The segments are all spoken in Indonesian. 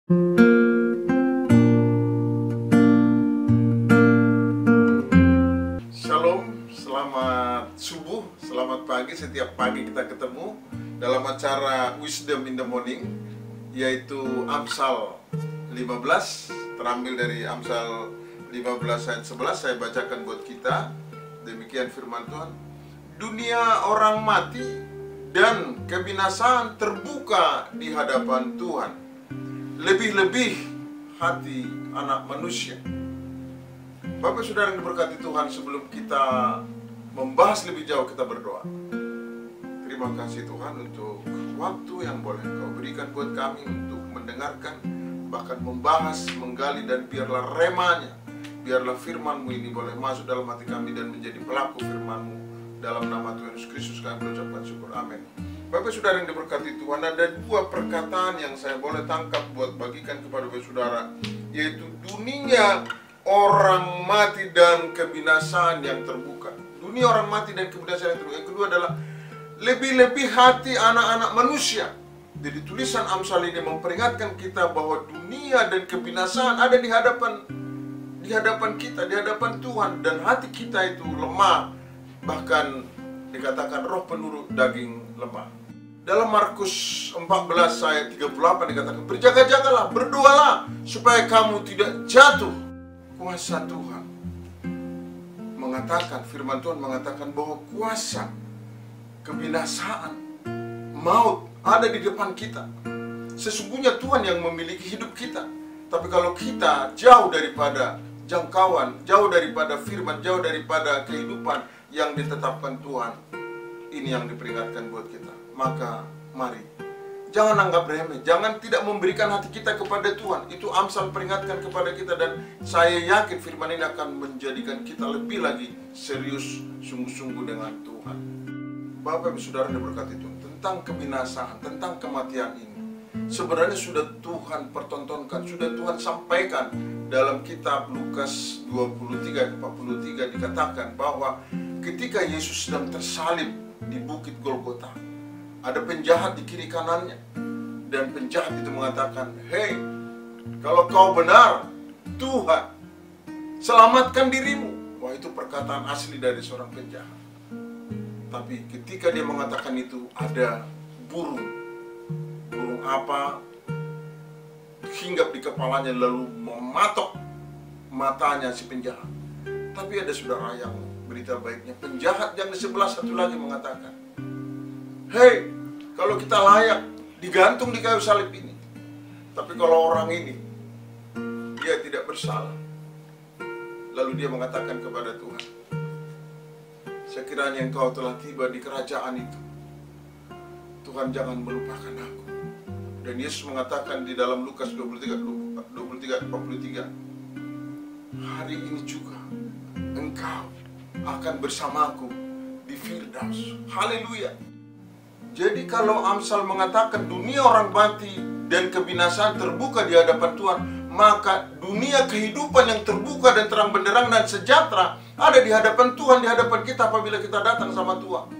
Shalom, selamat subuh, selamat pagi. Setiap pagi kita ketemu dalam acara Wisdom in the Morning, yaitu Amsal 15, terambil dari Amsal 15 ayat 11. Saya bacakan buat kita. Demikian firman Tuhan. Dunia orang mati dan kebinasaan terbuka di hadapan Tuhan, lebih-lebih hati anak manusia. Bapak Saudara yang diberkati Tuhan, sebelum kita membahas lebih jauh, kita berdoa. Terima kasih Tuhan untuk waktu yang boleh Engkau berikan buat kami untuk mendengarkan, bahkan membahas, menggali, dan biarlah remanya, biarlah firman-Mu ini boleh masuk dalam hati kami dan menjadi pelaku firman-Mu. Dalam nama Tuhan Yesus Kristus kami berucapkan syukur, amin. Bapak Saudara yang diberkati Tuhan, ada dua perkataan yang saya boleh tangkap buat bagikan kepada Bapak Saudara, yaitu dunia orang mati dan kebinasaan yang terbuka. Dunia orang mati dan kebinasaan yang terbuka. Yang kedua adalah lebih-lebih hati anak-anak manusia. Jadi tulisan Amsal ini memperingatkan kita bahwa dunia dan kebinasaan ada di hadapan kita, di hadapan Tuhan, dan hati kita itu lemah. Bahkan dikatakan roh penurut daging lemah. Dalam Markus 14 ayat 38 dikatakan, berjaga-jagalah, berdoalah supaya kamu tidak jatuh. Kuasa Tuhan mengatakan, firman Tuhan mengatakan bahwa kuasa kebinasaan, maut ada di depan kita. Sesungguhnya Tuhan yang memiliki hidup kita. Tapi kalau kita jauh daripada jangkauan, jauh daripada firman, jauh daripada kehidupan yang ditetapkan Tuhan, ini yang diperingatkan buat kita. Maka mari, jangan anggap remeh, jangan tidak memberikan hati kita kepada Tuhan. Itu Amsal peringatkan kepada kita, dan saya yakin firman ini akan menjadikan kita lebih lagi serius, sungguh-sungguh dengan Tuhan. Bapak Ibu Saudara yang diberkati Tuhan, tentang kebinasaan, tentang kematian ini, sebenarnya sudah Tuhan pertontonkan, sudah Tuhan sampaikan. Dalam kitab Lukas 23-43 dikatakan bahwa ketika Yesus sedang tersalib di bukit Golgota, ada penjahat di kiri kanannya, dan penjahat itu mengatakan, "Hei, kalau kau benar Tuhan, selamatkan dirimu." Wah, itu perkataan asli dari seorang penjahat. Tapi ketika dia mengatakan itu, ada burung apa hinggap di kepalanya lalu mematok matanya si penjahat. Tapi ada saudara yang berita baiknya, penjahat yang di sebelah satu lagi mengatakan, "Hei, kalau kita layak digantung di kayu salib ini, tapi kalau orang ini dia tidak bersalah." Lalu dia mengatakan kepada Tuhan, "Sekiranya Engkau telah tiba di kerajaan itu, Tuhan jangan melupakan aku." Dan Yesus mengatakan di dalam Lukas 23-43, "Hari ini juga engkau akan bersamaku di Firdaus." Haleluya. Jadi kalau Amsal mengatakan dunia orang mati dan kebinasaan terbuka di hadapan Tuhan, maka dunia kehidupan yang terbuka dan terang benderang dan sejahtera ada di hadapan Tuhan, di hadapan kita apabila kita datang sama Tuhan.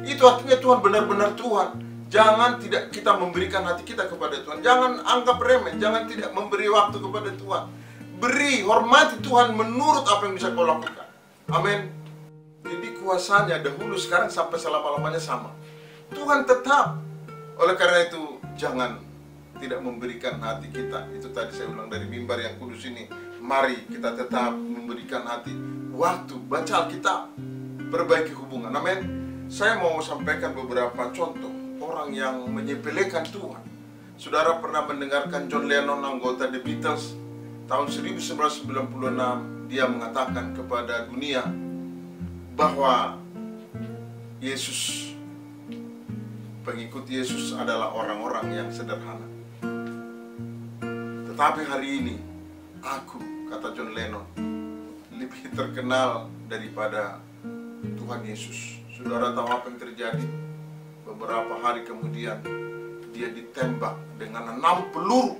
Itu artinya Tuhan benar-benar Tuhan. Jangan tidak kita memberikan hati kita kepada Tuhan. Jangan anggap remeh, jangan tidak memberi waktu kepada Tuhan. Beri, hormati Tuhan menurut apa yang bisa kau lakukan. Amin. Jadi kuasanya dahulu, sekarang, sampai selama-lamanya sama. Tuhan tetap. Oleh karena itu, jangan tidak memberikan hati kita. Itu tadi saya ulang dari mimbar yang kudus ini. Mari kita tetap memberikan hati, waktu, baca Alkitab, perbaiki hubungan. Amin. Saya mau sampaikan beberapa contoh orang yang menyepelekan Tuhan. Saudara pernah mendengarkan John Lennon, anggota The Beatles, tahun 1996, dia mengatakan kepada dunia bahwa Yesus, pengikut Yesus adalah orang-orang yang sederhana. Tetapi hari ini, aku, kata John Lennon, lebih terkenal daripada Tuhan Yesus. Saudara tahu apa yang terjadi? Beberapa hari kemudian dia ditembak dengan 6 peluru.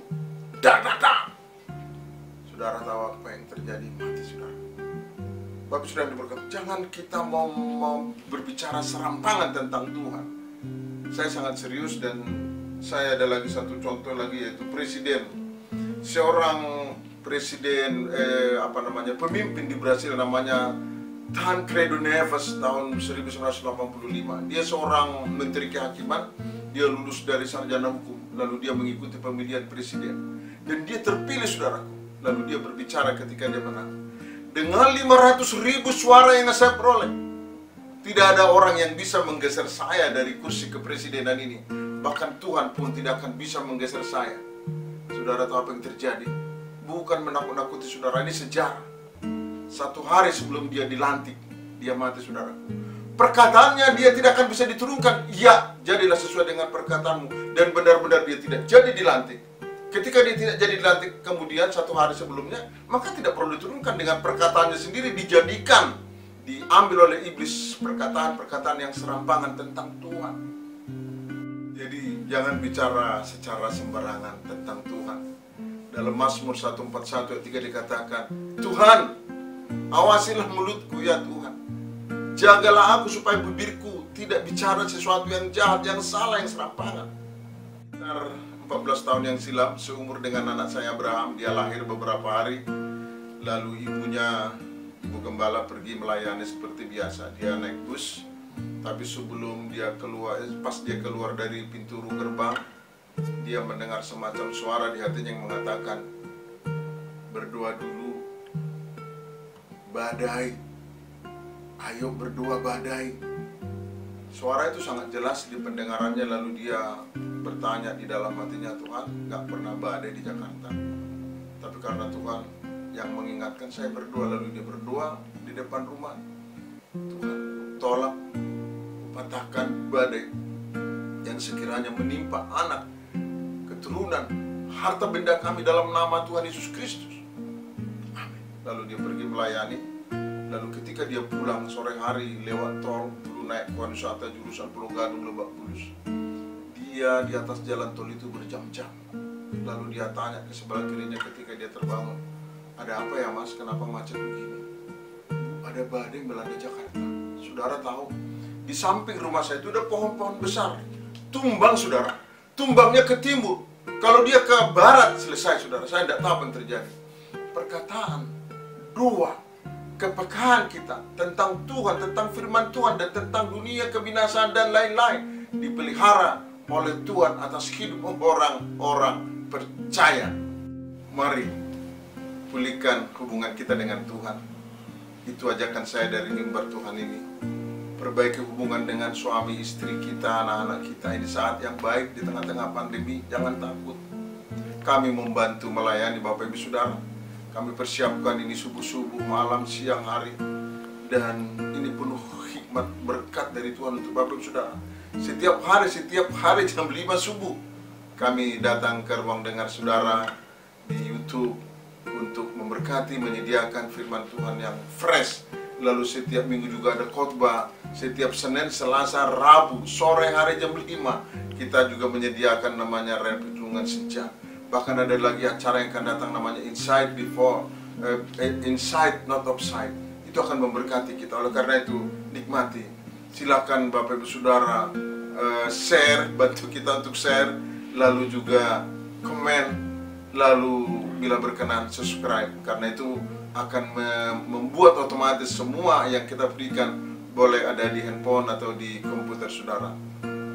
Saudara tahu apa yang terjadi? Mati saudara. Bapak Saudara yang diberkati, jangan kita mau berbicara serampangan tentang Tuhan. Saya sangat serius, dan saya ada lagi satu contoh lagi, yaitu Presiden seorang presiden pemimpin di Brasil namanya Tancredo Neves tahun 1985. Dia seorang menteri kehakiman, dia lulus dari sarjana hukum, lalu dia mengikuti pemilihan presiden dan dia terpilih, saudaraku. Lalu dia berbicara ketika dia menang, dengan 500.000 suara yang saya peroleh, tidak ada orang yang bisa menggeser saya dari kursi kepresidenan ini. Bahkan Tuhan pun tidak akan bisa menggeser saya. Saudara tahu apa yang terjadi? Bukan menakut-nakuti saudara, ini sejarah. 1 hari sebelum dia dilantik, dia mati, saudara. Perkataannya dia tidak akan bisa diturunkan. Ya, jadilah sesuai dengan perkataanmu. Dan benar-benar dia tidak jadi dilantik. Ketika dia tidak jadi dilantik kemudian 1 hari sebelumnya, maka tidak perlu diturunkan. Dengan perkataannya sendiri dijadikan, diambil oleh iblis perkataan-perkataan yang serampangan tentang Tuhan. Jadi jangan bicara secara sembarangan tentang Tuhan. Dalam Mazmur 141 ayat 3 dikatakan, Tuhan, awasilah mulutku ya Tuhan. Jagalah aku supaya bibirku tidak bicara sesuatu yang jahat, yang salah, yang serampangan. Sekitar 14 tahun yang silam, seumur dengan anak saya Abraham, dia lahir beberapa hari. Lalu ibu gembala pergi melayani seperti biasa. Dia naik bus, tapi sebelum dia keluar, pas dia keluar dari pintu gerbang, dia mendengar semacam suara di hatinya yang mengatakan, berdoa dulu, badai, ayo berdoa badai. Suara itu sangat jelas di pendengarannya. Lalu dia bertanya di dalam hatinya, Tuhan, gak pernah badai di Jakarta, tapi karena Tuhan yang mengingatkan saya berdoa. Lalu dia berdoa di depan rumah. Tuhan, tolak, patahkan badai yang sekiranya menimpa anak, keturunan, harta benda kami dalam nama Tuhan Yesus Kristus. Amin. Lalu dia pergi melayani. Lalu ketika dia pulang sore hari lewat tol, dulu naik Wisata jurusan Pulau Gadung Lebak Bulus, dia di atas jalan tol itu berjam-jam. Lalu dia tanya ke sebelah kirinya ketika dia terbangun, ada apa ya mas, kenapa macet begini? Ada badai melanda Jakarta. Saudara tahu, di samping rumah saya itu ada pohon-pohon besar, tumbang saudara, tumbangnya ke timur. Kalau dia ke barat selesai saudara, saya tidak tahu apa yang terjadi. Perkataan, doa, kepekaan kita tentang Tuhan, tentang firman Tuhan, dan tentang dunia kebinasaan dan lain-lain dipelihara oleh Tuhan atas hidup orang-orang percaya. Mari pulihkan hubungan kita dengan Tuhan. Itu ajakan saya dari mimbar Tuhan ini. Perbaiki hubungan dengan suami, istri kita, anak-anak kita. Ini saat yang baik di tengah-tengah pandemi. Jangan takut. Kami membantu melayani Bapak Ibu Saudara. Kami persiapkan ini subuh-subuh, malam, siang, hari. Dan ini penuh hikmat berkat dari Tuhan untuk Bapak Ibu Saudara. Setiap hari jam 5 subuh kami datang ke ruang dengar saudara di YouTube untuk memberkati, menyediakan firman Tuhan yang fresh. Lalu setiap minggu juga ada khotbah. Setiap Senin, Selasa, Rabu, sore hari jam 5 kita juga menyediakan namanya renungan senja. Bahkan ada lagi acara yang akan datang namanya Inside Not Outside. Itu akan memberkati kita. Oleh karena itu nikmati. Silakan Bapak Ibu Saudara share, bantu kita untuk share, lalu juga komen, lalu bila berkenan subscribe, karena itu akan membuat otomatis semua yang kita berikan boleh ada di handphone atau di komputer saudara.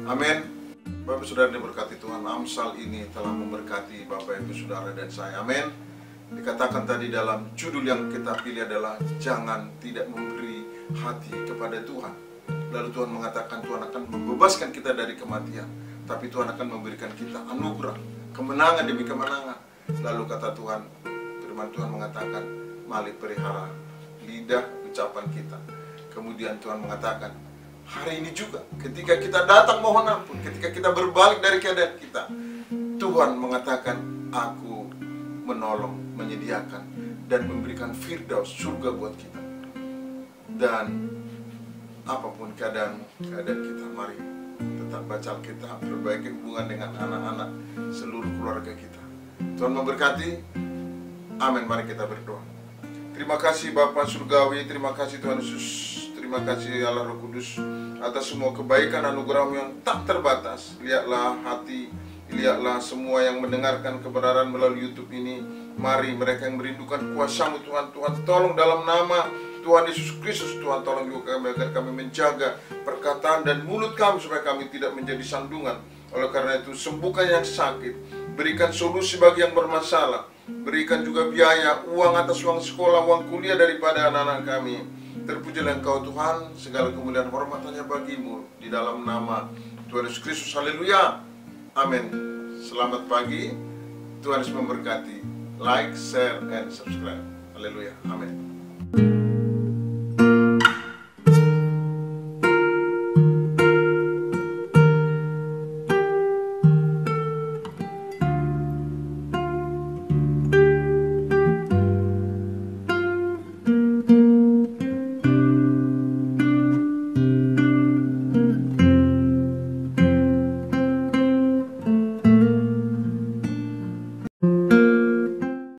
Amin. Bapak Saudara diberkati Tuhan. Amsal ini telah memberkati Bapak Ibu Saudara dan saya. Amin. Dikatakan tadi dalam judul yang kita pilih adalah jangan tidak memberi hati kepada Tuhan. Lalu Tuhan mengatakan Tuhan akan membebaskan kita dari kematian, tapi Tuhan akan memberikan kita anugerah, kemenangan demi kemenangan. Lalu kata Tuhan, firman Tuhan mengatakan, mari pelihara lidah ucapan kita. Kemudian Tuhan mengatakan, hari ini juga ketika kita datang mohon ampun, ketika kita berbalik dari keadaan kita, Tuhan mengatakan, aku menolong, menyediakan, dan memberikan firdaus, surga buat kita. Dan apapun keadaan kita, mari tetap baca Alkitab, perbaiki hubungan dengan anak-anak, seluruh keluarga kita. Tuhan memberkati. Amin. Mari kita berdoa. Terima kasih Bapa Surgawi, terima kasih Tuhan Yesus, terima kasih Allah Roh Kudus atas semua kebaikan anugerah-Mu yang tak terbatas. Lihatlah hati Lihatlah semua yang mendengarkan kebenaran melalui YouTube ini. Mari mereka yang merindukan kuasa-Mu Tuhan, Tuhan tolong dalam nama Tuhan Yesus Kristus. Tuhan tolong juga kami agar kami menjaga perkataan dan mulut kami supaya kami tidak menjadi sandungan. Oleh karena itu sembuhkan yang sakit, berikan solusi bagi yang bermasalah, berikan juga biaya, uang atas uang sekolah, uang kuliah daripada anak-anak kami. Terpujilah Engkau Tuhan, segala kemuliaan hormat hanya bagi-Mu, di dalam nama Tuhan Yesus Kristus. Haleluya. Amin. Selamat pagi. Tuhan Yesus memberkati. Like, share, and subscribe. Haleluya. Amin.